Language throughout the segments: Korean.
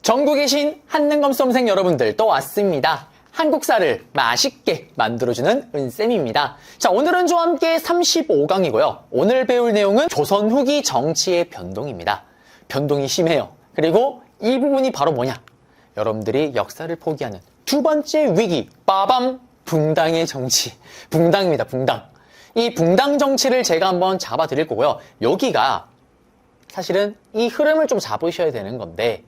전국에 계신 한능검 수험생 여러분들 또 왔습니다. 한국사를 맛있게 만들어주는 은쌤입니다. 자, 오늘은 저와 함께 35강이고요. 오늘 배울 내용은 조선 후기 정치의 변동입니다. 변동이 심해요. 그리고 이 부분이 바로 뭐냐? 여러분들이 역사를 포기하는 두 번째 위기, 빠밤! 붕당의 정치. 붕당입니다, 붕당. 이 붕당 정치를 제가 한번 잡아드릴 거고요. 여기가 사실은 이 흐름을 좀 잡으셔야 되는 건데,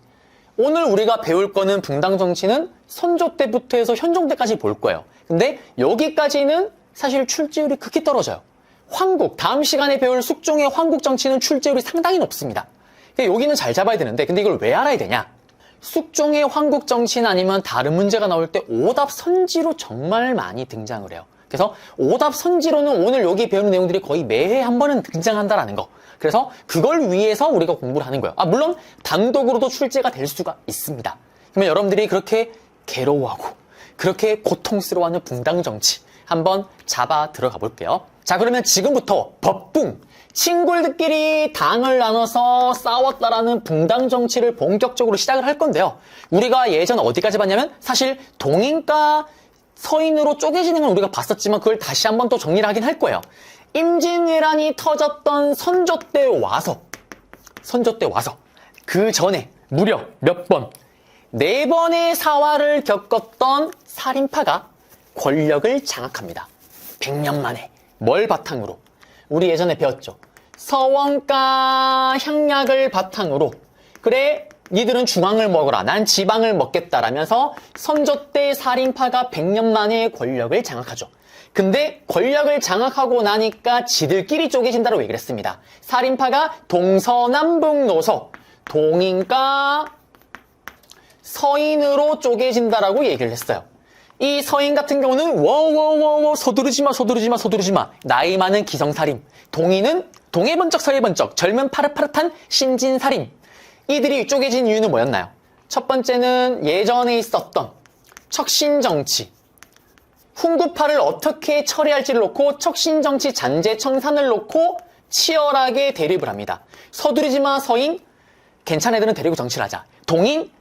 오늘 우리가 배울 거는 붕당 정치는 선조 때부터 해서 현종 때까지 볼 거예요. 근데 여기까지는 사실 출제율이 극히 떨어져요. 황국, 다음 시간에 배울 숙종의 황국 정치는 출제율이 상당히 높습니다. 여기는 잘 잡아야 되는데, 근데 이걸 왜 알아야 되냐? 숙종의 황국 정치는 아니면 다른 문제가 나올 때 오답 선지로 정말 많이 등장을 해요. 그래서 오답 선지로는 오늘 여기 배우는 내용들이 거의 매해 한 번은 등장한다라는 거. 그래서 그걸 위해서 우리가 공부를 하는 거예요. 물론 단독으로도 출제가 될 수가 있습니다. 그러면 여러분들이 그렇게 괴로워하고 그렇게 고통스러워하는 붕당 정치 한번 잡아 들어가 볼게요. 자, 그러면 지금부터 법붕, 친구들끼리 당을 나눠서 싸웠다라는 붕당 정치를 본격적으로 시작을 할 건데요. 우리가 예전 어디까지 봤냐면 사실 동인과 서인으로 쪼개지는 건 우리가 봤었지만 그걸 다시 한번 또 정리를 하긴 할 거예요. 임진왜란이 터졌던 선조 때 와서 그 전에 무려 몇 번, 4번의 사화를 겪었던 살인파가 권력을 장악합니다. 100년 만에. 뭘 바탕으로? 우리 예전에 배웠죠. 서원가 향약을 바탕으로, 그래 니들은 중앙을 먹어라, 난 지방을 먹겠다라면서 선조 때 살인파가 100년 만에 권력을 장악하죠. 근데 권력을 장악하고 나니까 지들끼리 쪼개진다고 얘기를 했습니다. 살인파가 동서남북노서, 동인과 서인으로 쪼개진다라고 얘기를 했어요. 이 서인 같은 경우는 워워워워 서두르지마 나이 많은 기성살인, 동인은 동해번쩍 서해번쩍 젊은 파릇파릇한 신진살인. 이들이 쪼개진 이유는 뭐였나요? 첫 번째는 예전에 있었던 척신정치, 훈구파를 어떻게 처리할지를 놓고 척신정치 잔재 청산을 놓고 치열하게 대립을 합니다. 서두르지마 서인, 괜찮은 애들은 데리고 정치를 하자. 동인,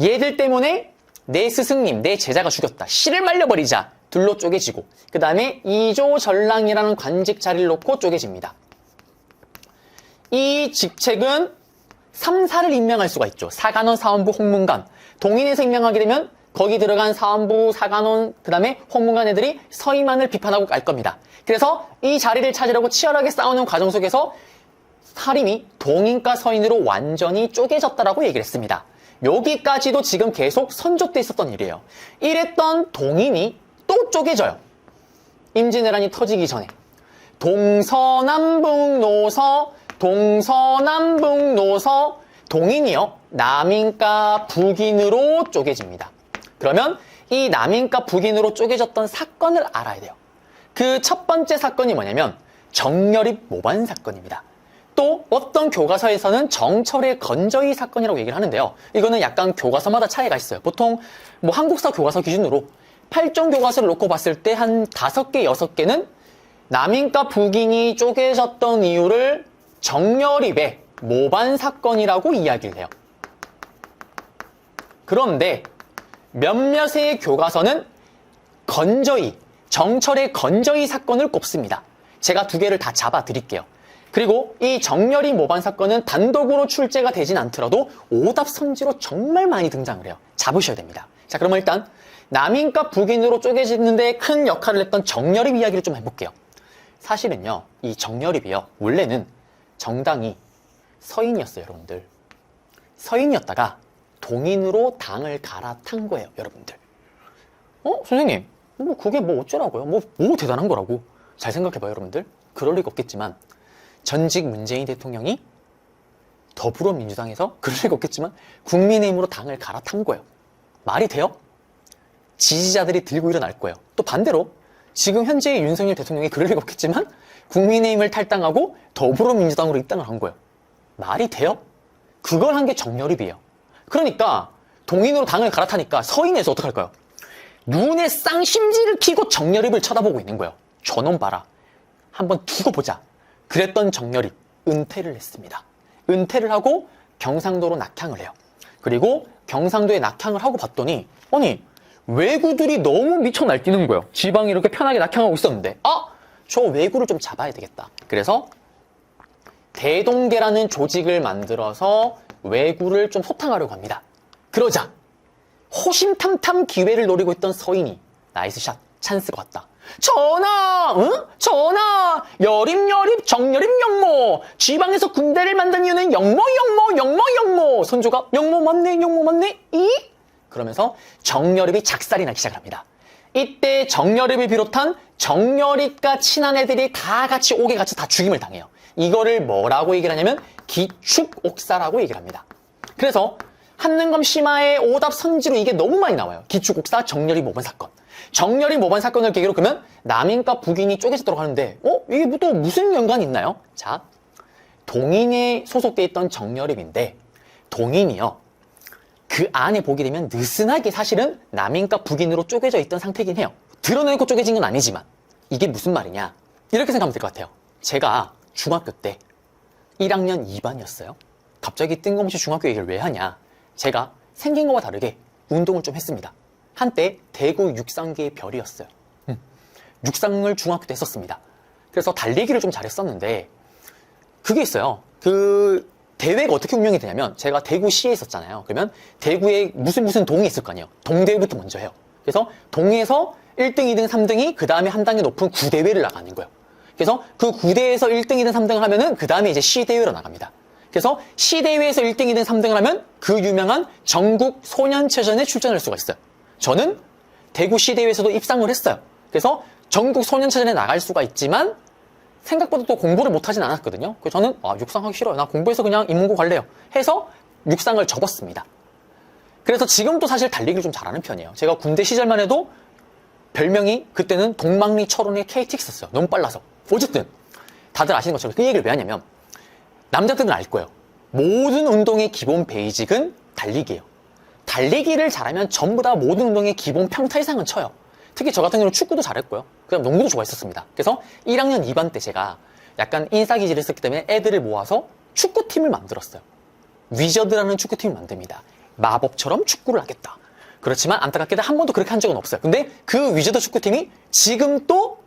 얘들 때문에 내 스승님, 내 제자가 죽였다, 씨를 말려버리자, 둘로 쪼개지고, 그 다음에 이조전랑이라는 관직 자리를 놓고 쪼개집니다. 이 직책은 3사를 임명할 수가 있죠. 사간원, 사원부, 홍문관. 동인에서 임명하게 되면 거기 들어간 사원부, 사간원, 그 다음에 홍문관 애들이 서인만을 비판하고 갈 겁니다. 그래서 이 자리를 찾으려고 치열하게 싸우는 과정 속에서 살인이 동인과 서인으로 완전히 쪼개졌다라고 얘기를 했습니다. 여기까지도 지금 계속 선조 때 있었던 일이에요. 이랬던 동인이 또 쪼개져요. 임진왜란이 터지기 전에. 동서남북노서, 동인이요, 남인과 북인으로 쪼개집니다. 그러면 이 남인과 북인으로 쪼개졌던 사건을 알아야 돼요. 그 첫 번째 사건이 뭐냐면 정렬입 모반 사건입니다. 또 어떤 교과서에서는 정철의 건저희 사건이라고 얘기를 하는데요. 이거는 약간 교과서마다 차이가 있어요. 보통 한국사 교과서 기준으로 8종 교과서를 놓고 봤을 때 한 5개, 6개는 남인과 북인이 쪼개졌던 이유를 정렬입의 모반 사건이라고 이야기를 해요. 그런데 몇몇의 교과서는 건저희, 정철의 건저희 사건을 꼽습니다. 제가 2개를 다 잡아 드릴게요. 그리고 이 정렬입 모반 사건은 단독으로 출제가 되진 않더라도 오답 선지로 정말 많이 등장을 해요. 잡으셔야 됩니다. 자, 그러면 일단 남인과 북인으로 쪼개지는데 큰 역할을 했던 정렬입 이야기를 좀 해볼게요. 사실은요, 이 정렬입이요, 원래는 정당이 서인이었어요, 여러분들. 서인이었다가 동인으로 당을 갈아탄 거예요, 여러분들. 선생님, 그게 어쩌라고요? 뭐 대단한 거라고. 잘 생각해봐요, 여러분들. 그럴 리가 없겠지만 전직 문재인 대통령이 더불어민주당에서, 그럴 리가 없겠지만 국민의힘으로 당을 갈아탄 거예요. 말이 돼요? 지지자들이 들고 일어날 거예요. 또 반대로 지금 현재의 윤석열 대통령이, 그럴 리가 없겠지만 국민의힘을 탈당하고 더불어민주당으로 입당을 한 거예요. 말이 돼요? 그걸 한 게 정렬입이에요. 그러니까 동인으로 당을 갈아타니까 서인에서 어떡할까요? 눈에 쌍심지를 켜고 정렬입을 쳐다보고 있는 거예요. 저놈 봐라, 한번 두고 보자. 그랬던 정렬입 은퇴를 했습니다. 은퇴를 하고 경상도로 낙향을 해요. 그리고 경상도에 낙향을 하고 봤더니 아니 왜구들이 너무 미쳐 날뛰는 거예요. 지방이 이렇게 편하게 낙향하고 있었는데 저 왜구를 좀 잡아야 되겠다. 그래서 대동계라는 조직을 만들어서 왜구를 좀 소탕하려고 합니다. 그러자 호심탐탐 기회를 노리고 있던 서인이 나이스 샷, 찬스가 왔다. 전하! 응? 전하! 여립여립 정여립 영모! 지방에서 군대를 만든 이유는 영모! 선조가 영모 맞네? 이? 그러면서 정여립이 작살이 나기 시작합니다. 이때 정여립을 비롯한 정여립과 친한 애들이 다 같이 옥에 갇혀 다 죽임을 당해요. 이거를 뭐라고 얘기를 하냐면 기축옥사라고 얘기를 합니다. 그래서 한능검 심화의 오답 선지로 이게 너무 많이 나와요. 기축옥사 정여립 모반 사건. 정여립 모반 사건을 계기로 그러면 남인과 북인이 쪼개지도록 하는데 이게 또 무슨 연관이 있나요? 자, 동인에 소속돼 있던 정여립인데 동인이요. 그 안에 보게 되면 느슨하게 사실은 남인과 북인으로 쪼개져 있던 상태이긴 해요. 드러내놓고 쪼개진 건 아니지만 이게 무슨 말이냐 이렇게 생각하면 될 것 같아요. 제가 중학교 때 1학년 2반이었어요. 갑자기 뜬금없이 중학교 얘기를 왜 하냐. 제가 생긴 것과 다르게 운동을 좀 했습니다. 한때 대구 육상계의 별이었어요. 육상을 중학교 때 했었습니다. 그래서 달리기를 좀 잘했었는데 그게 있어요. 그 대회가 어떻게 운영이 되냐면 제가 대구시에 있었잖아요. 그러면 대구에 무슨 동이 있을 거 아니에요. 동대회부터 먼저 해요. 그래서 동에서 1등, 2등, 3등이 그 다음에 한 단계 높은 구대회를 나가는 거예요. 그래서 그 구대회에서 1등, 2등, 3등을 하면은 그 다음에 이제 시대회로 나갑니다. 그래서 시대회에서 1등, 2등, 3등을 하면 그 유명한 전국 소년체전에 출전할 수가 있어요. 저는 대구 시대회에서도 입상을 했어요. 그래서 전국 소년체전에 나갈 수가 있지만 생각보다 또 공부를 못하진 않았거든요. 그래서 저는 육상하기 싫어요. 나 공부해서 그냥 인문고 갈래요. 해서 육상을 접었습니다. 그래서 지금도 사실 달리기를 좀 잘하는 편이에요. 제가 군대 시절만 해도 별명이 그때는 동망리 철원의 KTX였어요. 너무 빨라서. 어쨌든 다들 아시는 것처럼 그 얘기를 왜 하냐면 남자들은 알 거예요. 모든 운동의 기본 베이직은 달리기예요. 달리기를 잘하면 전부 다 모든 운동의 기본 평타 이상은 쳐요. 특히 저 같은 경우는 축구도 잘했고요. 그다음 농구도 좋아했었습니다. 그래서 1학년 2반 때 제가 약간 인싸기질을 했었기 때문에 애들을 모아서 축구팀을 만들었어요. 위저드라는 축구팀을 만듭니다. 마법처럼 축구를 하겠다. 그렇지만 안타깝게도 한 번도 그렇게 한 적은 없어요. 근데 그 위저드 축구팀이 지금 또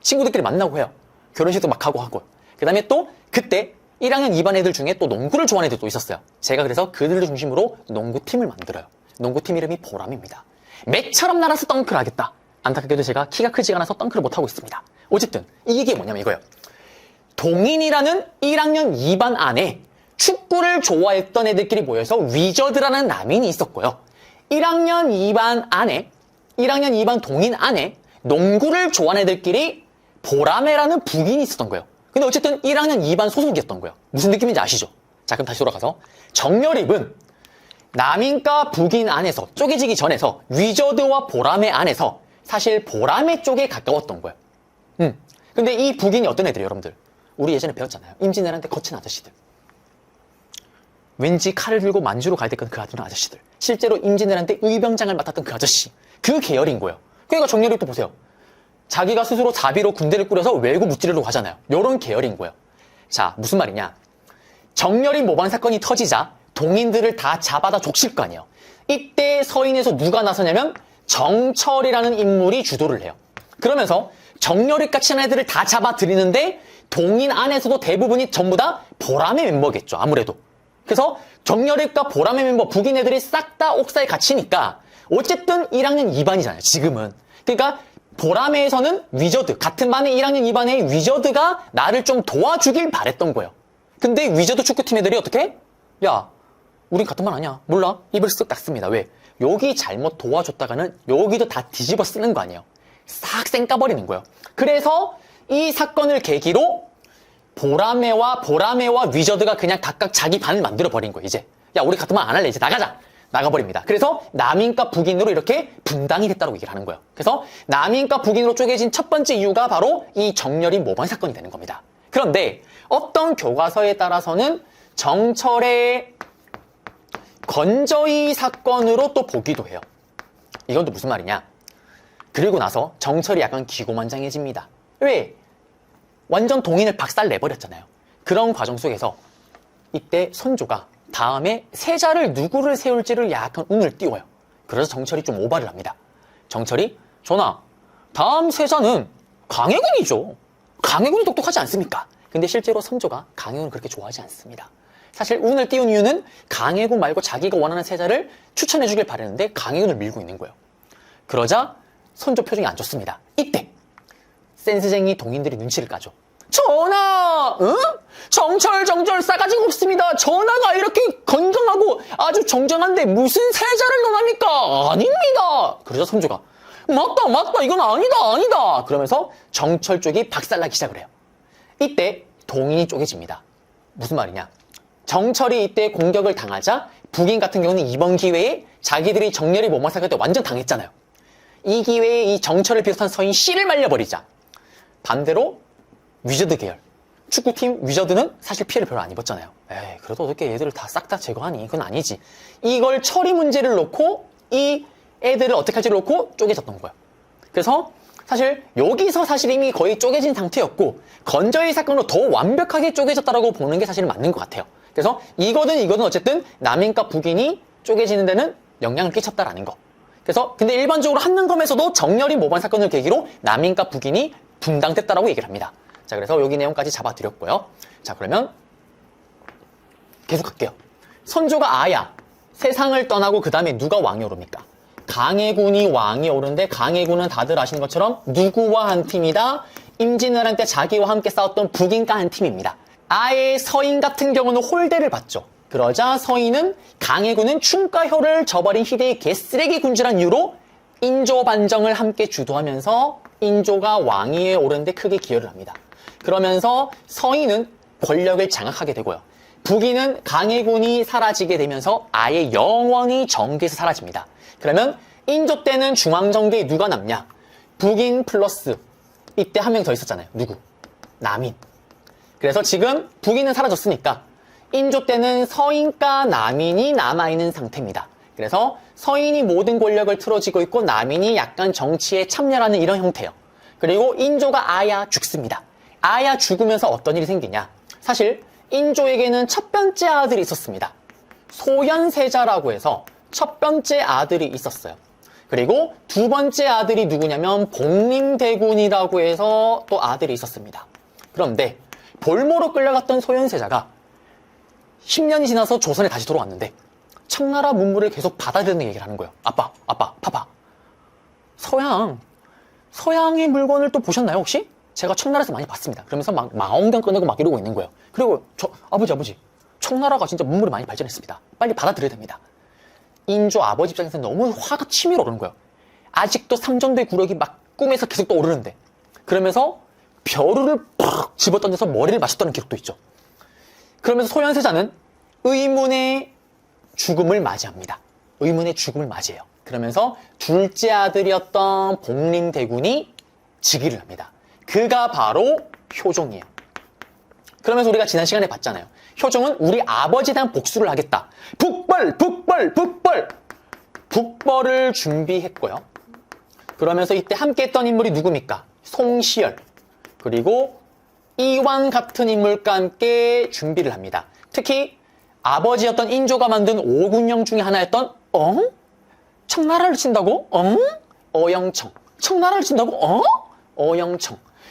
친구들끼리 만나고 해요. 결혼식도 막 하고. 그 다음에 또 그때 1학년 2반 애들 중에 또 농구를 좋아하는 애들도 있었어요. 제가 그래서 그들을 중심으로 농구팀을 만들어요. 농구팀 이름이 보람입니다. mä처럼 날아서 덩크를 하겠다. 안타깝게도 제가 키가 크지가 않아서 덩크를 못하고 있습니다. 어쨌든 이게 뭐냐면 이거예요. 동인이라는 1학년 2반 안에 축구를 좋아했던 애들끼리 모여서 위저드라는 남인이 있었고요. 1학년 2반 안에 1학년 2반 동인 안에 농구를 좋아하는 애들끼리 보라매라는 북인이 있었던 거예요. 근데 어쨌든 1학년 2반 소속이었던 거예요. 무슨 느낌인지 아시죠? 자, 그럼 다시 돌아가서 정여립은 남인과 북인 안에서 쪼개지기 전에서 위저드와 보라매 안에서 사실 보라매 쪽에 가까웠던 거예요. 근데 이 북인이 어떤 애들이에요, 여러분들? 우리 예전에 배웠잖아요. 임진왜란때 거친 아저씨들. 왠지 칼을 들고 만주로 가야 됐던 그 아저씨들. 실제로 임진왜란 때 의병장을 맡았던 그 아저씨. 그 계열인 거예요. 그러니까 정여립도 보세요. 자기가 스스로 자비로 군대를 꾸려서 외구 무찌르러 가잖아요. 요런 계열인 거예요. 자, 무슨 말이냐. 정여립 모반 사건이 터지자 동인들을 다 잡아다 족칠 거 아니에요. 이때 서인에서 누가 나서냐면 정철이라는 인물이 주도를 해요. 그러면서 정여립과 친한 애들을 다 잡아들이는데 동인 안에서도 대부분이 전부 다 보람의 멤버겠죠. 아무래도. 그래서 정여립과 보람의 멤버 북인 애들이 싹 다 옥사에 갇히니까 어쨌든 1학년 2반이잖아요. 지금은. 그러니까 보람에서는 위저드, 같은 반의 1학년 2반의 위저드가 나를 좀 도와주길 바랬던 거예요. 근데 위저드 축구팀 애들이 어떻게? 야, 우린 같은 반 아니야. 몰라. 입을 쓱 닫습니다. 왜? 여기 잘못 도와줬다가는 여기도 다 뒤집어 쓰는 거 아니에요. 싹 쌩까버리는 거예요. 그래서 이 사건을 계기로 보라매와 위저드가 그냥 각각 자기 반을 만들어버린 거예요. 이제 야, 우리 같은 반 안 할래. 이제 나가자. 나가버립니다. 그래서 남인과 북인으로 이렇게 분당이 됐다고 얘기를 하는 거예요. 그래서 남인과 북인으로 쪼개진 첫 번째 이유가 바로 이 정여립 모반 사건이 되는 겁니다. 그런데 어떤 교과서에 따라서는 정철의 건저희 사건으로 또 보기도 해요. 이건 또 무슨 말이냐. 그리고 나서 정철이 약간 기고만장해집니다. 왜? 완전 동인을 박살 내버렸잖아요. 그런 과정 속에서 이때 선조가 다음에 세자를 누구를 세울지를 약간 운을 띄워요. 그래서 정철이 좀 오바를 합니다. 정철이 전하, 다음 세자는 강해군이죠. 강해군이 똑똑하지 않습니까? 근데 실제로 선조가 강해군을 그렇게 좋아하지 않습니다. 사실 운을 띄운 이유는 강해군 말고 자기가 원하는 세자를 추천해 주길 바랬는데 강해군을 밀고 있는 거예요. 그러자 선조 표정이 안 좋습니다. 이때 센스쟁이 동인들이 눈치를 까죠. 전하! 응? 정철 싸가지가 없습니다. 전하가 이렇게 건강하고 아주 정정한데 무슨 세자를 논합니까? 아닙니다. 그러자 선조가 맞다 이건 아니다 그러면서 정철 쪽이 박살나기 시작을 해요. 이때 동인이 쪼개집니다. 무슨 말이냐? 정철이 이때 공격을 당하자 북인 같은 경우는 이번 기회에 자기들이 정렬이 못마사할 때 완전 당했잖아요. 이 기회에 이 정철을 비롯한 서인 씨를 말려버리자. 반대로 위저드 계열 축구팀 위저드는 사실 피해를 별로 안 입었잖아요. 에이, 그래도 어떻게 얘들을 다 싹 다 제거하니? 그건 아니지. 이걸 처리 문제를 놓고 이 애들을 어떻게 할지를 놓고 쪼개졌던 거예요. 그래서 사실 여기서 사실 이미 거의 쪼개진 상태였고 건저희 사건으로 더 완벽하게 쪼개졌다라고 보는 게 사실은 맞는 것 같아요. 그래서 이거든 어쨌든 남인과 북인이 쪼개지는 데는 영향을 끼쳤다라는 거. 그래서 근데 일반적으로 한능검에서도 정렬이 모반 사건을 계기로 남인과 북인이 분당됐다라고 얘기를 합니다. 자, 그래서 여기 내용까지 잡아드렸고요. 자, 그러면 계속 갈게요. 선조가 아야 세상을 떠나고 그 다음에 누가 왕이 오릅니까? 강해군이 왕이 오른데 강해군은 다들 아시는 것처럼 누구와 한 팀이다? 임진왜란 때 자기와 함께 싸웠던 북인과 한 팀입니다. 아예 서인 같은 경우는 홀대를 받죠. 그러자 서인은 강해군은 충가효를 저버린 희대의 개쓰레기 군주란 이유로 인조 반정을 함께 주도하면서 인조가 왕위에 오르는데 크게 기여를 합니다. 그러면서 서인은 권력을 장악하게 되고요. 북인은 강해군이 사라지게 되면서 아예 영원히 정계에서 사라집니다. 그러면 인조 때는 중앙정계에 누가 남냐? 북인 플러스 이때 한 명 더 있었잖아요. 누구? 남인. 그래서 지금 북인은 사라졌으니까 인조 때는 서인과 남인이 남아있는 상태입니다. 그래서 서인이 모든 권력을 틀어쥐고 있고 남인이 약간 정치에 참여하는 이런 형태예요. 그리고 인조가 아야 죽습니다. 아야 죽으면서 어떤 일이 생기냐? 사실 인조에게는 첫 번째 아들이 있었습니다. 소현세자라고 해서 첫 번째 아들이 있었어요. 그리고 두 번째 아들이 누구냐면 복림대군이라고 해서 또 아들이 있었습니다. 그런데 볼모로 끌려갔던 소현세자가 10년이 지나서 조선에 다시 돌아왔는데 청나라 문물을 계속 받아들이는 얘기를 하는 거예요. 아빠, 파파. 서양의 물건을 또 보셨나요, 혹시? 제가 청나라에서 많이 봤습니다. 그러면서 막 망원경 꺼내고 막 이러고 있는 거예요. 그리고 아버지. 청나라가 진짜 문물이 많이 발전했습니다. 빨리 받아들여야 됩니다. 인조 아버지 입장에서는 너무 화가 치밀어 오르는 거예요. 아직도 삼전대 구력이 막 꿈에서 계속 떠오르는데. 그러면서 벼루를 팍 집어던져서 머리를 맞췄다는 기록도 있죠. 그러면서 소현세자는 의문의 죽음을 맞이합니다. 의문의 죽음을 맞이해요. 그러면서 둘째 아들이었던 복림대군이 즉위를 합니다. 그가 바로 효종이에요. 그러면서 우리가 지난 시간에 봤잖아요. 효종은 우리 아버지에 대한 복수를 하겠다. 북벌을 준비했고요. 그러면서 이때 함께 했던 인물이 누굽니까? 송시열 그리고 이완 같은 인물과 함께 준비를 합니다. 특히 아버지였던 인조가 만든 오군영 중에 하나였던 청나라를 친다고? 어영청. 청나라를 친다고?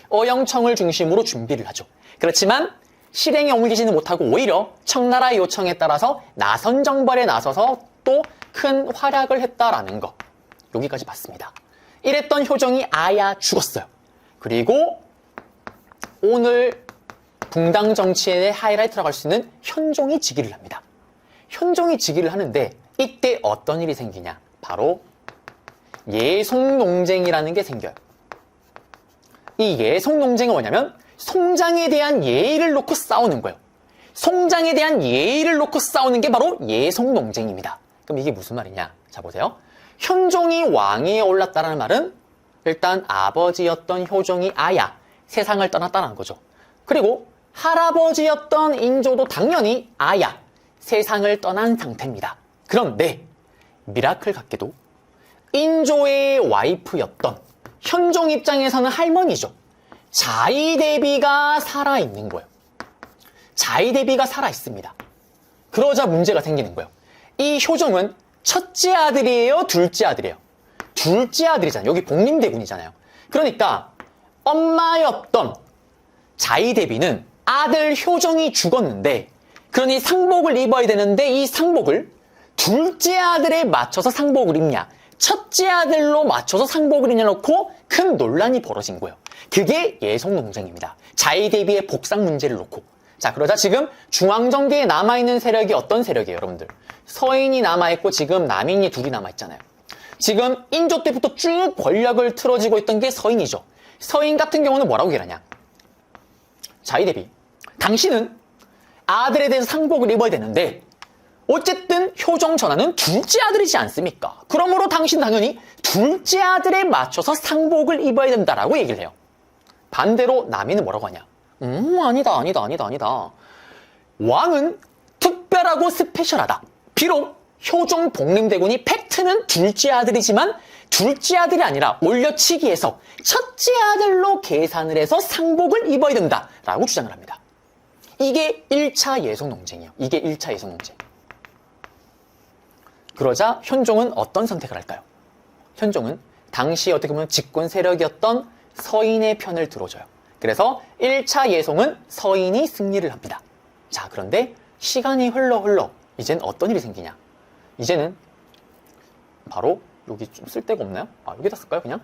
어영청을 중심으로 준비를 하죠. 그렇지만 실행에 옮기지는 못하고 오히려 청나라의 요청에 따라서 나선정벌에 나서서 또 큰 활약을 했다라는 거. 여기까지 봤습니다. 이랬던 효종이 아야 죽었어요. 그리고 오늘 붕당 정치의 하이라이트라고 할 수 있는 현종이 즉위를 합니다. 현종이 즉위를 하는데 이때 어떤 일이 생기냐? 바로 예송농쟁이라는 게 생겨요. 이 예송농쟁은 뭐냐면 송장에 대한 예의를 놓고 싸우는 거예요. 송장에 대한 예의를 놓고 싸우는 게 바로 예송농쟁입니다. 그럼 이게 무슨 말이냐? 자, 보세요. 현종이 왕위에 올랐다는 말은 일단 아버지였던 효종이 아야, 세상을 떠났다는 거죠. 그리고 할아버지였던 인조도 당연히 아야, 세상을 떠난 상태입니다. 그런데 미라클 같게도 인조의 와이프였던 현종 입장에서는 할머니죠. 자의대비가 살아있는 거예요. 자의대비가 살아있습니다. 그러자 문제가 생기는 거예요. 이 효종은 첫째 아들이에요? 둘째 아들이에요? 둘째 아들이잖아요. 여기 복림대군이잖아요. 그러니까 엄마였던 자이대비는 아들 효종이 죽었는데, 그러니 상복을 입어야 되는데 이 상복을 둘째 아들에 맞춰서 상복을 입냐, 첫째 아들로 맞춰서 상복을 입냐 놓고 큰 논란이 벌어진 거예요. 그게 예속 논쟁입니다. 자이대비의 복상 문제를 놓고. 자, 그러자 지금 중앙정계에 남아있는 세력이 어떤 세력이에요, 여러분들? 서인이 남아있고 지금 남인이 둘이 남아있잖아요. 지금 인조 때부터 쭉 권력을 틀어지고 있던 게 서인이죠. 서인 같은 경우는 뭐라고 얘기하냐? 자이대비, 당신은 아들에 대해서 상복을 입어야 되는데 어쨌든 효종 전하는 둘째 아들이지 않습니까? 그러므로 당신 당연히 둘째 아들에 맞춰서 상복을 입어야 된다라고 얘기를 해요. 반대로 남인은 뭐라고 하냐? 아니다. 왕은 특별하고 스페셜하다. 비록 효종 복림대군이 팩트는 둘째 아들이지만 둘째 아들이 아니라 올려치기해서 첫째 아들로 계산을 해서 상복을 입어야 된다라고 주장을 합니다. 이게 1차 예속 논쟁이에요. 이게 1차 예속 논쟁. 그러자 현종은 어떤 선택을 할까요? 현종은 당시 어떻게 보면 집권 세력이었던 서인의 편을 들어줘요. 그래서 1차 예송은 서인이 승리를 합니다. 자, 그런데 시간이 흘러 이젠 어떤 일이 생기냐? 이제는 바로 여기 좀 쓸데가 없나요? 여기다 쓸까요, 그냥?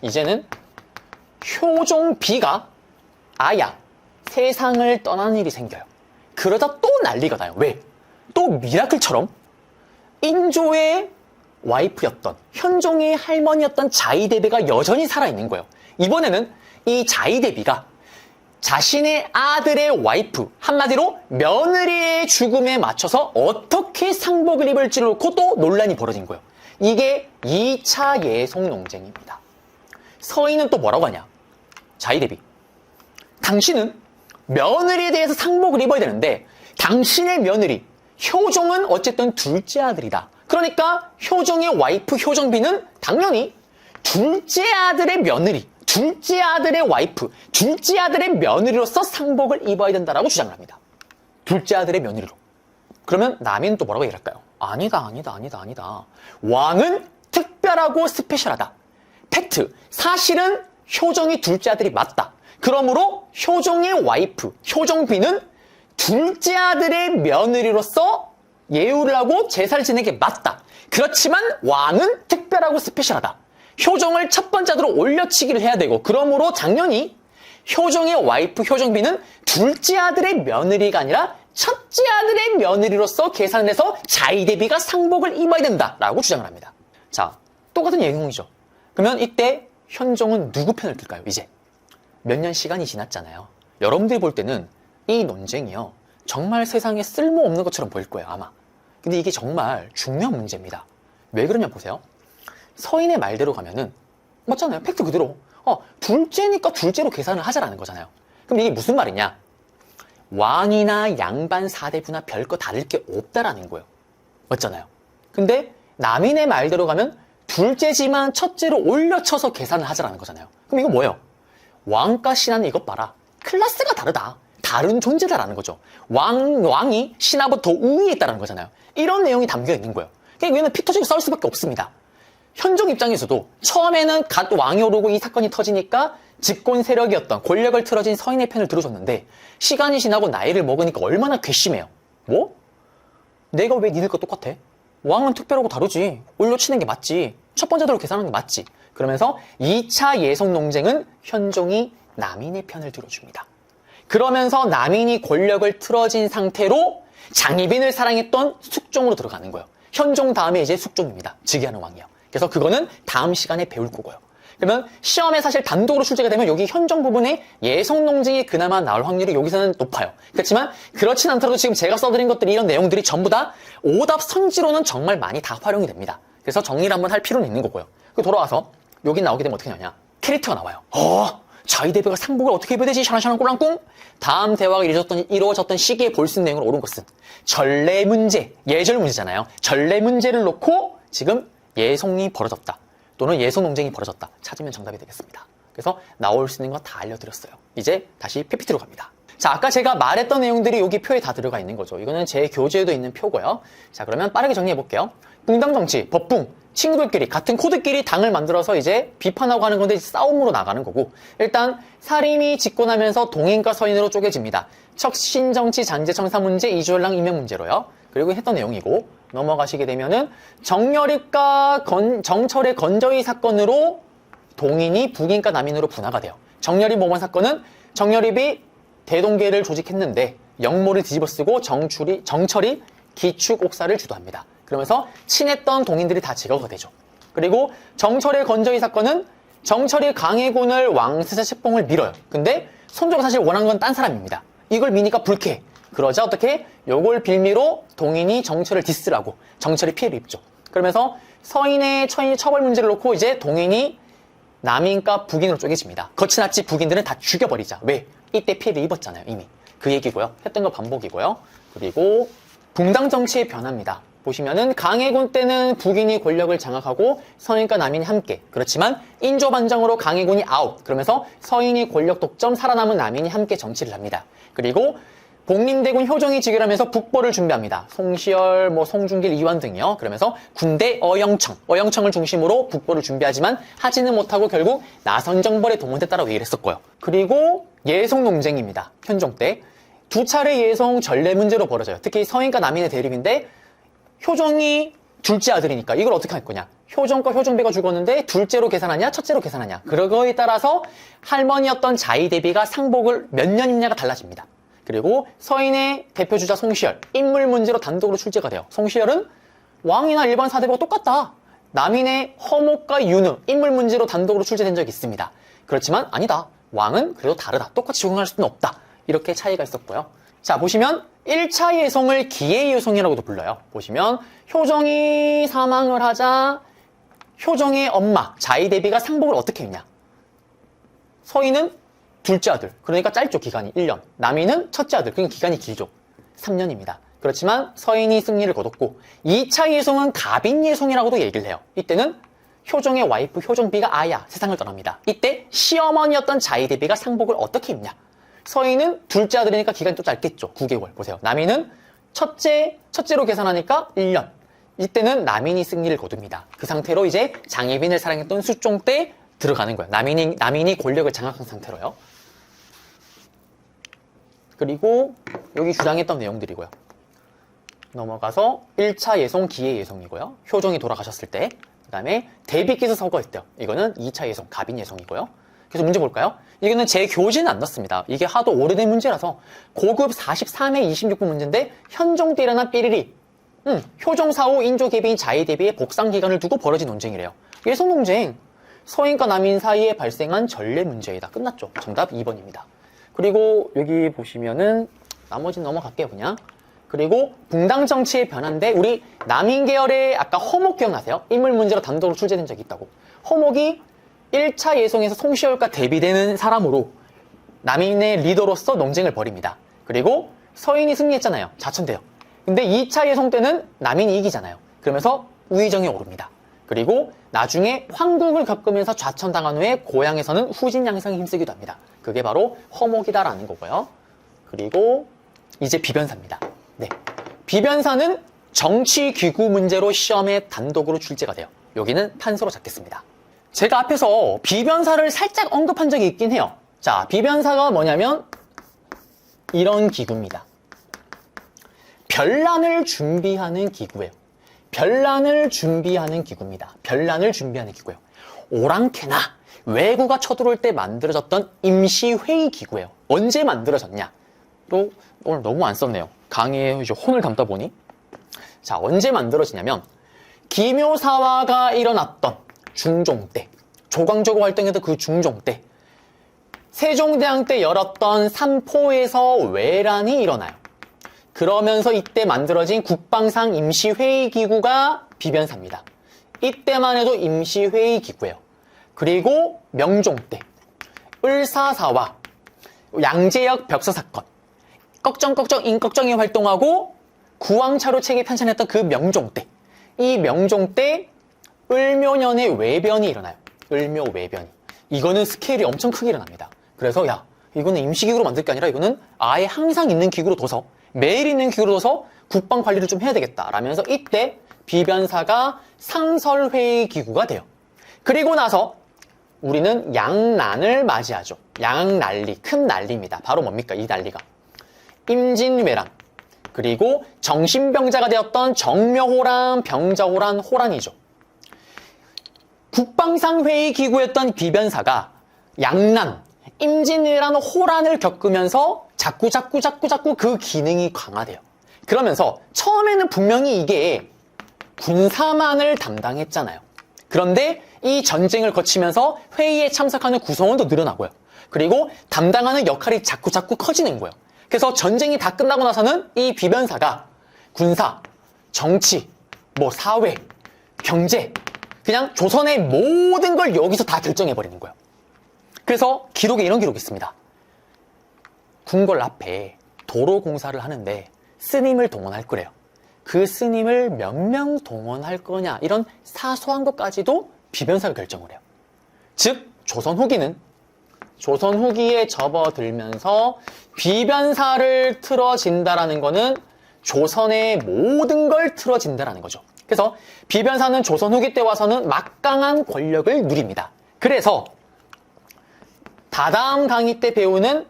이제는 효종비가 아야 세상을 떠나는 일이 생겨요. 그러다 또 난리가 나요. 왜? 또 미라클처럼 인조의 와이프였던, 현종의 할머니였던 자이대비가 여전히 살아있는 거예요. 이번에는 이 자이대비가 자신의 아들의 와이프, 한마디로 며느리의 죽음에 맞춰서 어떻게 상복을 입을지를 놓고 또 논란이 벌어진 거예요. 이게 2차 예속 논쟁입니다. 서인은 또 뭐라고 하냐? 자이대비, 당신은 며느리에 대해서 상복을 입어야 되는데 당신의 며느리 효종은 어쨌든 둘째 아들이다. 그러니까 효종의 와이프 효종비는 당연히 둘째 아들의 며느리, 둘째 아들의 와이프, 둘째 아들의 며느리로서 상복을 입어야 된다라고 주장을 합니다. 둘째 아들의 며느리로. 그러면 남인은 또 뭐라고 얘기할까요? 아니다. 왕은 특별하고 스페셜하다. 팩트, 사실은 효종이 둘째 아들이 맞다. 그러므로 효종의 와이프, 효종비는 둘째 아들의 며느리로서 예우를 하고 제사를 지내는 게 맞다. 그렇지만 왕은 특별하고 스페셜하다. 효종을 첫 번째 아들로 올려치기를 해야 되고, 그러므로 당연히 효종의 와이프 효종비는 둘째 아들의 며느리가 아니라 첫째 아들의 며느리로서 계산을 해서 자이대비가 상복을 입어야 된다라고 주장을 합니다. 자, 똑같은 예경이죠. 그러면 이때 현종은 누구 편을 들까요? 이제 몇 년 시간이 지났잖아요. 여러분들이 볼 때는 이 논쟁이요, 정말 세상에 쓸모없는 것처럼 보일 거예요, 아마. 근데 이게 정말 중요한 문제입니다. 왜 그러냐 보세요. 서인의 말대로 가면은 맞잖아요. 팩트 그대로. 둘째니까 둘째로 계산을 하자라는 거잖아요. 그럼 이게 무슨 말이냐? 왕이나 양반 사대부나 별거 다를 게 없다라는 거예요. 맞잖아요. 근데 남인의 말대로 가면 둘째지만 첫째로 올려쳐서 계산을 하자라는 거잖아요. 그럼 이거 뭐예요? 왕과 신하는 이것 봐라. 클래스가 다르다. 다른 존재다라는 거죠. 왕이 신하보다 더 우위에 있다는 거잖아요. 이런 내용이 담겨 있는 거예요. 그러니까 이거는 피 터지고 싸울 수밖에 없습니다. 현종 입장에서도 처음에는 갓 왕이 오르고 이 사건이 터지니까 집권 세력이었던, 권력을 틀어진 서인의 편을 들어줬는데 시간이 지나고 나이를 먹으니까 얼마나 괘씸해요. 뭐? 내가 왜 니들과 똑같아? 왕은 특별하고 다르지. 올려치는 게 맞지. 첫 번째대로 계산하는 게 맞지. 그러면서 2차 예속 논쟁은 현종이 남인의 편을 들어줍니다. 그러면서 남인이 권력을 틀어진 상태로 장희빈을 사랑했던 숙종으로 들어가는 거예요. 현종 다음에 이제 숙종입니다. 즉위하는 왕이요. 그래서 그거는 다음 시간에 배울 거고요. 그러면 시험에 사실 단독으로 출제가 되면 여기 현종 부분에 예속 논쟁이 그나마 나올 확률이 여기서는 높아요. 그렇지만 그렇진 않더라도 지금 제가 써드린 것들이, 이런 내용들이 전부 다 오답 선지로는 정말 많이 다 활용이 됩니다. 그래서 정리를 한번 할 필요는 있는 거고요. 돌아와서 여기 나오게 되면 어떻게 되냐? 캐릭터가 나와요. 자이대비가 상복을 어떻게 입어야 되지? 샤랑샤랑 꼴랑꿍. 다음 대화가 이루어졌던 시기에 볼 수 있는 내용으로 옳은 것은 전례 문제, 예절 문제잖아요. 전례 문제를 놓고 지금 예송이 벌어졌다, 또는 예속 논쟁이 벌어졌다 찾으면 정답이 되겠습니다. 그래서 나올 수 있는 거 다 알려드렸어요. 이제 다시 PPT로 갑니다. 자, 아까 제가 말했던 내용들이 여기 표에 다 들어가 있는 거죠. 이거는 제 교재에도 있는 표고요. 자, 그러면 빠르게 정리해 볼게요. 붕당 정치, 법붕, 친구들끼리 같은 코드끼리 당을 만들어서 이제 비판하고 하는 건데 싸움으로 나가는 거고, 일단 살인이 집권하면서 동인과 서인으로 쪼개집니다. 척신 정치 잔재 청사 문제, 이주열랑 임명 문제로요. 그리고 했던 내용이고, 넘어가시게 되면은 정여립과 정철의 건저희 사건으로 동인이 북인과 남인으로 분화가 돼요. 정여립 모범 사건은 정여립이 대동계를 조직했는데 역모를 뒤집어쓰고 정철이 기축 옥사를 주도합니다. 그러면서 친했던 동인들이 다 제거가 되죠. 그리고 정철의 건저희 사건은 정철이 강해군을 왕세자 책봉을 밀어요. 근데 손조가 사실 원하는 건 딴 사람입니다. 이걸 미니까 불쾌해. 그러자 어떻게 요걸 빌미로 동인이 정철을 디스라고 정철이 피해를 입죠. 그러면서 서인의 처벌 문제를 놓고 이제 동인이 남인과 북인으로 쪼개집니다. 거친압지 북인들은 다 죽여버리자. 왜? 이때 피해를 입었잖아요, 이미. 그 얘기고요. 했던 거 반복이고요. 그리고 붕당 정치의 변화입니다. 보시면은 강해군 때는 북인이 권력을 장악하고 서인과 남인이 함께. 그렇지만 인조 반정으로 강해군이 아웃. 그러면서 서인이 권력 독점, 살아남은 남인이 함께 정치를 합니다. 그리고 복림대군 효정이 즉위하면서 북벌을 준비합니다. 송시열, 송중길, 이완 등이요. 그러면서 군대 어영청을 중심으로 북벌을 준비하지만 하지는 못하고 결국 나선정벌의 동원에 따라 위기를 했었고요. 그리고 예송 논쟁입니다. 현종 때 두 차례 예송 전례 문제로 벌어져요. 특히 서인과 남인의 대립인데 효정이 둘째 아들이니까 이걸 어떻게 할 거냐. 효정과 효정배가 죽었는데 둘째로 계산하냐 첫째로 계산하냐. 그거에 따라서 할머니였던 자의대비가 상복을 몇 년 입냐가 달라집니다. 그리고 서인의 대표주자 송시열, 인물 문제로 단독으로 출제가 돼요. 송시열은 왕이나 일반 사대부가 똑같다. 남인의 허목과 윤우, 인물 문제로 단독으로 출제된 적이 있습니다. 그렇지만 아니다. 왕은 그래도 다르다. 똑같이 적용할 수는 없다. 이렇게 차이가 있었고요. 자, 보시면 1차 예송을 기해예송이라고도 불러요. 보시면 효정이 사망을 하자 효정의 엄마 자의대비가 상복을 어떻게 했냐. 서인은 둘째 아들, 그러니까 짧죠, 기간이 1년. 남인은 첫째 아들, 그러니까 기간이 길죠, 3년입니다. 그렇지만 서인이 승리를 거뒀고 2차 예송은 갑인 예송이라고도 얘기를 해요. 이때는 효정의 와이프 효정비가 아야 세상을 떠납니다. 이때 시어머니였던 자의대비가 상복을 어떻게 입냐. 서인은 둘째 아들이니까 기간이 또 짧겠죠, 9개월. 보세요, 남인은 첫째로 계산하니까 1년. 이때는 남인이 승리를 거둡니다. 그 상태로 이제 장혜빈을 사랑했던 수종 때 들어가는 거예요. 남인이 권력을 장악한 상태로요. 그리고 여기 주장했던 내용들이고요. 넘어가서 1차 예송 기해 예송이고요. 효정이 돌아가셨을 때. 그 다음에 대비께서 서거했대요. 이거는 2차 예송 갑인 예송이고요. 그래서 문제 볼까요? 이거는 제 교재는 안 넣습니다. 이게 하도 오래된 문제라서 고급 43회 26분 문제인데 현종 때 일어난 삐리리. 효정 사후 인조 개비인 자의 대비의 복상 기간을 두고 벌어진 논쟁이래요. 예송 논쟁. 서인과 남인 사이에 발생한 전례 문제이다. 끝났죠. 정답 2번입니다. 그리고 여기 보시면은 나머지는 넘어갈게요, 그냥. 그리고 붕당 정치의 변화인데 우리 남인 계열의 아까 허목 기억나세요? 인물 문제로 단독으로 출제된 적이 있다고. 허목이 1차 예송에서 송시열과 대비되는 사람으로 남인의 리더로서 논쟁을 벌입니다. 그리고 서인이 승리했잖아요. 자천돼요. 근데 2차 예송 때는 남인이 이기잖아요. 그러면서 우의정에 오릅니다. 그리고 나중에 황국을 겪으면서 좌천당한 후에 고향에서는 후진양성에 힘쓰기도 합니다. 그게 바로 허목이다라는 거고요. 그리고 이제 비변사입니다. 네, 비변사는 정치기구 문제로 시험에 단독으로 출제가 돼요. 여기는 판서로 잡겠습니다. 제가 앞에서 비변사를 살짝 언급한 적이 있긴 해요. 자, 비변사가 뭐냐면 이런 기구입니다. 변란을 준비하는 기구예요. 변란을 준비하는 기구입니다. 변란을 준비하는 기구예요. 오랑캐나 왜구가 쳐들어올 때 만들어졌던 임시회의 기구예요. 언제 만들어졌냐? 또 오늘 너무 안 썼네요. 강의에 이제 혼을 담다 보니. 자, 언제 만들어지냐면 기묘사화가 일어났던 중종 때, 조광조고 활동했던 그 중종 때, 세종대왕 때 열었던 삼포에서 외란이 일어나요. 그러면서 이때 만들어진 국방상 임시회의기구가 비변사입니다. 이때만 해도 임시회의기구예요. 그리고 명종 때 을사사화, 양재역 벽서사건, 꺽정꺽정 인꺽정이 활동하고 구왕차로 책에 편찬했던 그 명종 때, 이 명종 때 을묘년에 외변이 일어나요. 을묘 외변이. 이거는 스케일이 엄청 크게 일어납니다. 그래서 야, 이거는 임시기구로 만들 게 아니라 이거는 아예 항상 있는 기구로 둬서 매일 있는 기구로 둬서 국방 관리를 좀 해야 되겠다 라면서 이때 비변사가 상설회의 기구가 돼요. 그리고 나서 우리는 양난을 맞이하죠. 양난리, 큰 난리입니다. 바로 뭡니까? 이 난리가 임진왜란, 그리고 정신병자가 되었던 정묘호란, 병자호란, 호란이죠. 국방상회의 기구였던 비변사가 양난, 임진왜란, 호란을 겪으면서 자꾸 그 기능이 강화돼요. 그러면서 처음에는 분명히 이게 군사만을 담당했잖아요. 그런데 이 전쟁을 거치면서 회의에 참석하는 구성원도 늘어나고요. 그리고 담당하는 역할이 자꾸 커지는 거예요. 그래서 전쟁이 다 끝나고 나서는 이 비변사가 군사, 정치, 사회, 경제, 그냥 조선의 모든 걸 여기서 다 결정해버리는 거예요. 그래서 기록에 이런 기록이 있습니다. 궁궐 앞에 도로 공사를 하는데 스님을 동원할 거래요. 그 스님을 몇 명 동원할 거냐, 이런 사소한 것까지도 비변사가 결정을 해요. 즉 조선 후기에 접어들면서 비변사를 틀어진다라는 거는 조선의 모든 걸 틀어진다라는 거죠. 그래서 비변사는 조선 후기 때 와서는 막강한 권력을 누립니다. 그래서 다다음 강의 때 배우는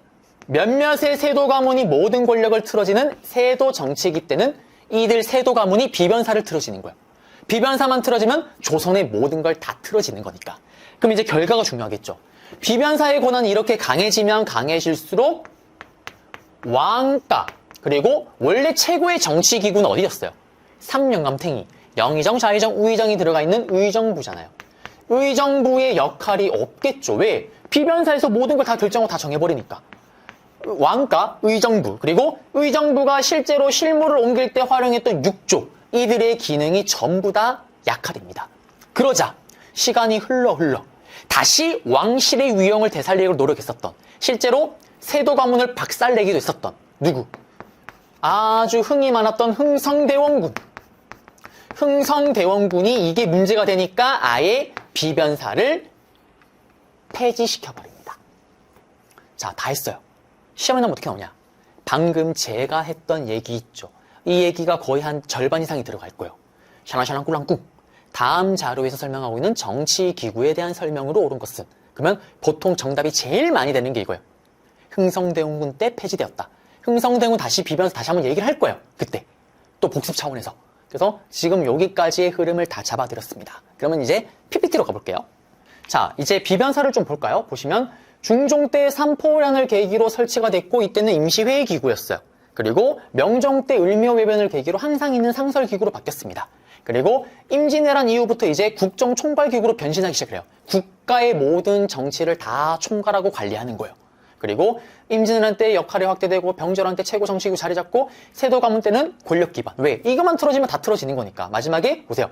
몇몇의 세도 가문이 모든 권력을 틀어지는 세도 정치기 때는 이들 세도 가문이 비변사를 틀어지는 거예요. 비변사만 틀어지면 조선의 모든 걸 다 틀어지는 거니까. 그럼 이제 결과가 중요하겠죠. 비변사의 권한이 이렇게 강해지면 강해질수록 왕가, 그리고 원래 최고의 정치기구는 어디였어요? 삼영감탱이, 영의정, 좌의정, 우의정이 들어가 있는 의정부잖아요. 의정부의 역할이 없겠죠. 왜? 비변사에서 모든 걸 다 결정하고 다 정해버리니까. 왕가, 의정부, 그리고 의정부가 실제로 실무를 옮길 때 활용했던 육조, 이들의 기능이 전부 다 약화됩니다. 그러자 시간이 흘러 다시 왕실의 위용을 되살리려고 노력했었던, 실제로 세도 가문을 박살내기도 했었던 누구? 아주 흥이 많았던 흥성대원군. 흥성대원군이 이게 문제가 되니까 아예 비변사를 폐지시켜버립니다. 자, 다 했어요. 시험에 나오면 어떻게 나오냐? 방금 제가 했던 얘기 있죠. 이 얘기가 거의 한 절반 이상이 들어갈 거예요. 샤랑샤랑 꿀랑꿍. 다음 자료에서 설명하고 있는 정치기구에 대한 설명으로 옳은 것은, 그러면 보통 정답이 제일 많이 되는 게 이거예요. 흥성대원군 때 폐지되었다. 흥성대원군 다시 비변사 다시 한번 얘기를 할 거예요. 그때 또 복습 차원에서. 그래서 지금 여기까지의 흐름을 다 잡아드렸습니다. 그러면 이제 PPT로 가볼게요. 자, 이제 비변사를 좀 볼까요? 보시면 중종 때 삼포란을 계기로 설치가 됐고, 이때는 임시회의 기구였어요. 그리고 명종 때 을묘외변을 계기로 항상 있는 상설기구로 바뀌었습니다. 그리고 임진왜란 이후부터 이제 국정총괄기구로 변신하기 시작해요. 국가의 모든 정치를 다 총괄하고 관리하는 거예요. 그리고 임진왜란 때 역할이 확대되고, 병절한 때 최고 정치기구 자리 잡고, 세도 가문 때는 권력 기반. 왜? 이것만 틀어지면 다 틀어지는 거니까. 마지막에 보세요.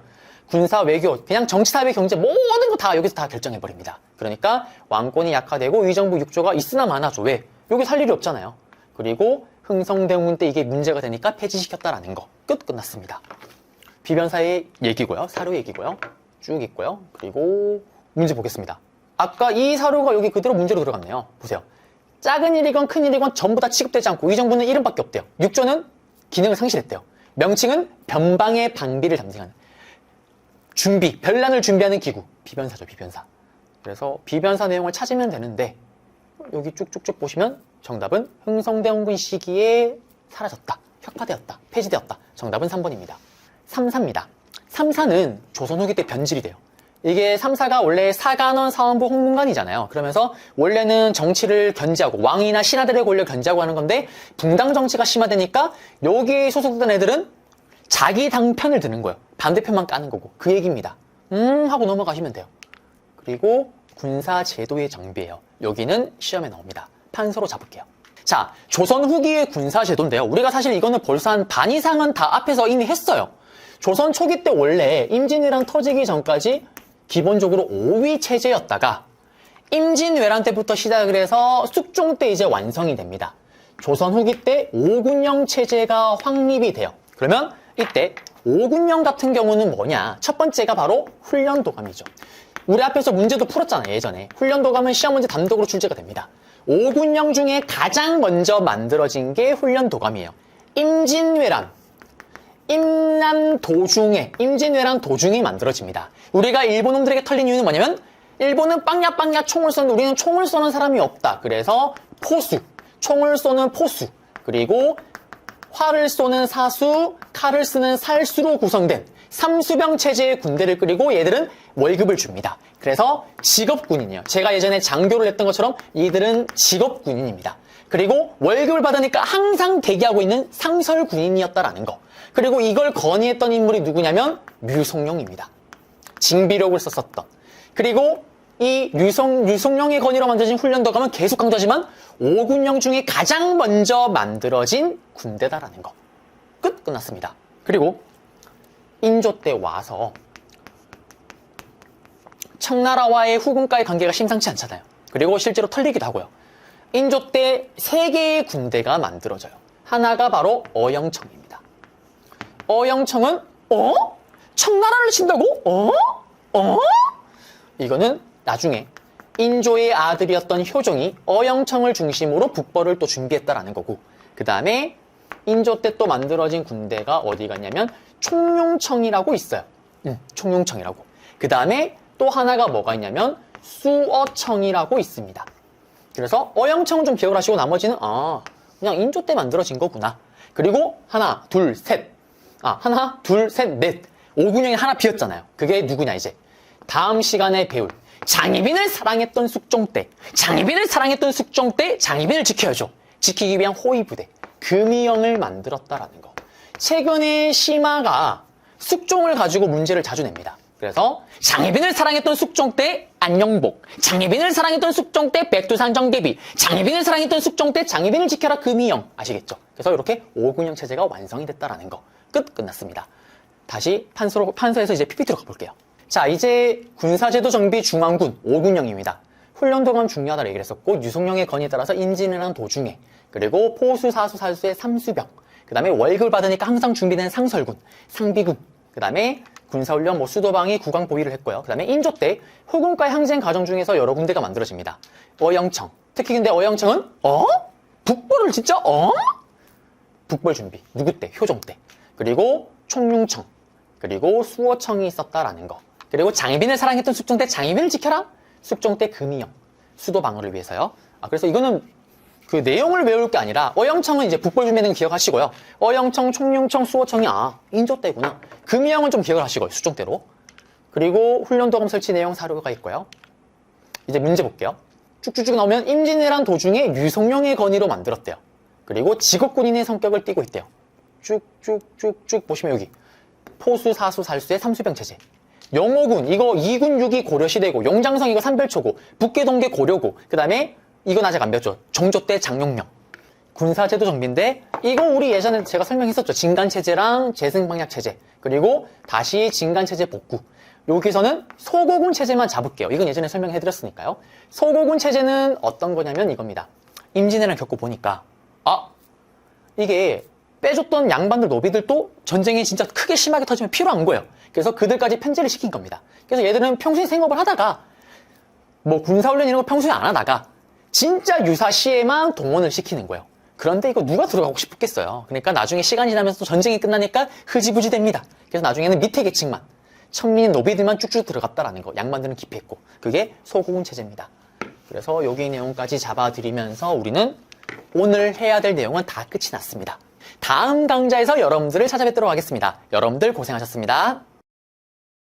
군사, 외교, 그냥 정치, 사회, 경제 모든 거 다 여기서 다 결정해버립니다. 그러니까 왕권이 약화되고 의정부 육조가 있으나 마나죠. 왜? 여기 살 일이 없잖아요. 그리고 흥성대원군 때 이게 문제가 되니까 폐지시켰다라는 거. 끝났습니다. 비변사의 얘기고요. 사료 얘기고요. 쭉 있고요. 그리고 문제 보겠습니다. 아까 이 사료가 여기 그대로 문제로 들어갔네요. 보세요. 작은 일이건 큰 일이건 전부 다 취급되지 않고 의정부는 이름밖에 없대요. 육조는 기능을 상실했대요. 명칭은 변방의 방비를 담당하는, 준비, 변란을 준비하는 기구. 비변사죠, 비변사. 그래서 비변사 내용을 찾으면 되는데, 여기 쭉쭉쭉 보시면 정답은 흥성대원군 시기에 사라졌다, 혁파되었다, 폐지되었다. 정답은 3번입니다. 3사입니다. 3사는 조선 후기 때 변질이 돼요. 이게 3사가 원래 사간원, 사원부, 홍문관이잖아요. 그러면서 원래는 정치를 견제하고 왕이나 신하들의 권력을 견제하고 하는 건데, 붕당 정치가 심화되니까 여기에 소속된 애들은 자기 당편을 드는 거예요. 반대편만 까는 거고. 그 얘기입니다. 하고 넘어가시면 돼요. 그리고 군사제도의 정비예요. 여기는 시험에 나옵니다. 판서로 잡을게요. 자, 조선 후기의 군사제도인데요. 우리가 사실 이거는 벌써 한 반 이상은 다 앞에서 이미 했어요. 조선 초기 때 원래 임진왜란 터지기 전까지 기본적으로 5위 체제였다가 임진왜란 때부터 시작을 해서 숙종 때 이제 완성이 됩니다. 조선 후기 때 5군령 체제가 확립이 돼요. 그러면 이때 5군령 같은 경우는 뭐냐? 첫 번째가 바로 훈련도감이죠. 우리 앞에서 문제도 풀었잖아요, 예전에. 훈련도감은 시험 문제 단독으로 출제가 됩니다. 5군형 중에 가장 먼저 만들어진 게 훈련도감이에요. 임진왜란, 임진왜란 도중에 만들어집니다. 우리가 일본 놈들에게 털린 이유는 뭐냐면 일본은 빵야 총을 쏘는데 우리는 총을 쏘는 사람이 없다. 그래서 포수, 총을 쏘는 포수, 그리고 활을 쏘는 사수, 칼을 쓰는 살수로 구성된 삼수병 체제의 군대를 꾸리고 얘들은 월급을 줍니다. 그래서 직업군인이에요. 제가 예전에 장교를 했던 것처럼 이들은 직업군인입니다. 그리고 월급을 받으니까 항상 대기하고 있는 상설군인이었다라는 거. 그리고 이걸 건의했던 인물이 누구냐면 류송룡입니다. 징비록을 썼었던. 그리고 이 류송룡의 건의로 만들어진 훈련도감은 계속 강조하지만 5군형 중에 가장 먼저 만들어진 군대다라는 거. 끝났습니다. 그리고 인조 때 와서 청나라와의 후군과의 관계가 심상치 않잖아요. 그리고 실제로 털리기도 하고요. 인조 때 3개의 군대가 만들어져요. 하나가 바로 어영청입니다. 어영청은 청나라를 친다고? 이거는 나중에 인조의 아들이었던 효종이 어영청을 중심으로 북벌을 또 준비했다라는 거고, 그 다음에 인조 때 또 만들어진 군대가 어디 갔냐면 총룡청이라고 있어요. 총룡청이라고. 그 다음에 또 하나가 뭐가 있냐면 수어청이라고 있습니다. 그래서 어영청은 좀 기억을 하시고 나머지는 그냥 인조 때 만들어진 거구나. 그리고 하나, 둘, 셋, 넷. 5군형이 하나 비었잖아요. 그게 누구냐 이제. 다음 시간에 배울 장희빈을 사랑했던 숙종 때, 장희빈을 지켜야죠. 지키기 위한 호위부대, 금이영을 만들었다라는 거. 최근에 심화가 숙종을 가지고 문제를 자주 냅니다. 그래서 장희빈을 사랑했던 숙종 때 안영복, 장희빈을 사랑했던 숙종 때 백두산 정계비, 장희빈을 사랑했던 숙종 때 장희빈을 지켜라 금이영. 아시겠죠? 그래서 이렇게 5군형 체제가 완성이 됐다라는 거. 끝났습니다. 다시 판서에서 이제 PPT로 가볼게요. 자, 이제 군사제도 정비 중앙군 5군형입니다. 훈련도감 중요하다고 얘기를 했었고, 유송룡의 건의에 따라서 임진왜란 도중에, 그리고 포수, 사수, 살수의 삼수병, 그 다음에 월급을 받으니까 항상 준비된 상설군, 상비군, 그 다음에 군사훈련, 수도방위, 국왕 보위를 했고요. 그 다음에 인조 때 후군과의 항쟁 과정 중에서 여러 군대가 만들어집니다. 어영청. 특히 근데 어영청은 북벌을 진짜 북벌 준비. 누구 때? 효종 때. 그리고 총룡청. 그리고 수어청이 있었다라는 거. 그리고 장희빈을 사랑했던 숙종 때 장희빈을 지켜라. 숙종 때 금이영. 수도 방어를 위해서요. 그래서 이거는 그 내용을 외울 게 아니라 어영청은 이제 북벌 준비는 기억하시고요. 어영청, 총룡청, 수어청이 인조 때구나. 금이영은 좀 기억을 하시고요. 수종 때로. 그리고 훈련도감 설치 내용 사료가 있고요. 이제 문제 볼게요. 쭉쭉쭉 나오면 임진왜란 도중에 유송룡의 건의로 만들었대요. 그리고 직업군인의 성격을 띠고 있대요. 쭉쭉쭉쭉 보시면 여기 포수, 사수, 살수의 삼수병 체제. 영호군 이거 2군 6이 고려시대고, 용장성 이거 삼별초고, 북계동계 고려고, 그 다음에 이건 아직 안 배웠죠. 정조 때 장용명. 군사제도 정비인데 이거 우리 예전에 제가 설명했었죠. 진간체제랑 재승방약체제, 그리고 다시 진간체제 복구. 여기서는 소고군 체제만 잡을게요. 이건 예전에 설명해드렸으니까요. 소고군 체제는 어떤 거냐면 이겁니다. 임진왜란 겪어보니까 이게 빼줬던 양반들 노비들도 전쟁이 진짜 크게 심하게 터지면 필요한 거예요. 그래서 그들까지 편제를 시킨 겁니다. 그래서 얘들은 평소에 생업을 하다가 뭐 군사훈련 이런 거 평소에 안 하다가 진짜 유사시에만 동원을 시키는 거예요. 그런데 이거 누가 들어가고 싶겠어요. 그러니까 나중에 시간이 지나면서 또 전쟁이 끝나니까 흐지부지 됩니다. 그래서 나중에는 밑에 계층만, 천민 노비들만 쭉쭉 들어갔다라는 거. 양반들은 기피했고. 그게 소고군 체제입니다. 그래서 여기 내용까지 잡아드리면서 우리는 오늘 해야 될 내용은 다 끝이 났습니다. 다음 강좌에서 여러분들을 찾아뵙도록 하겠습니다. 여러분들 고생하셨습니다.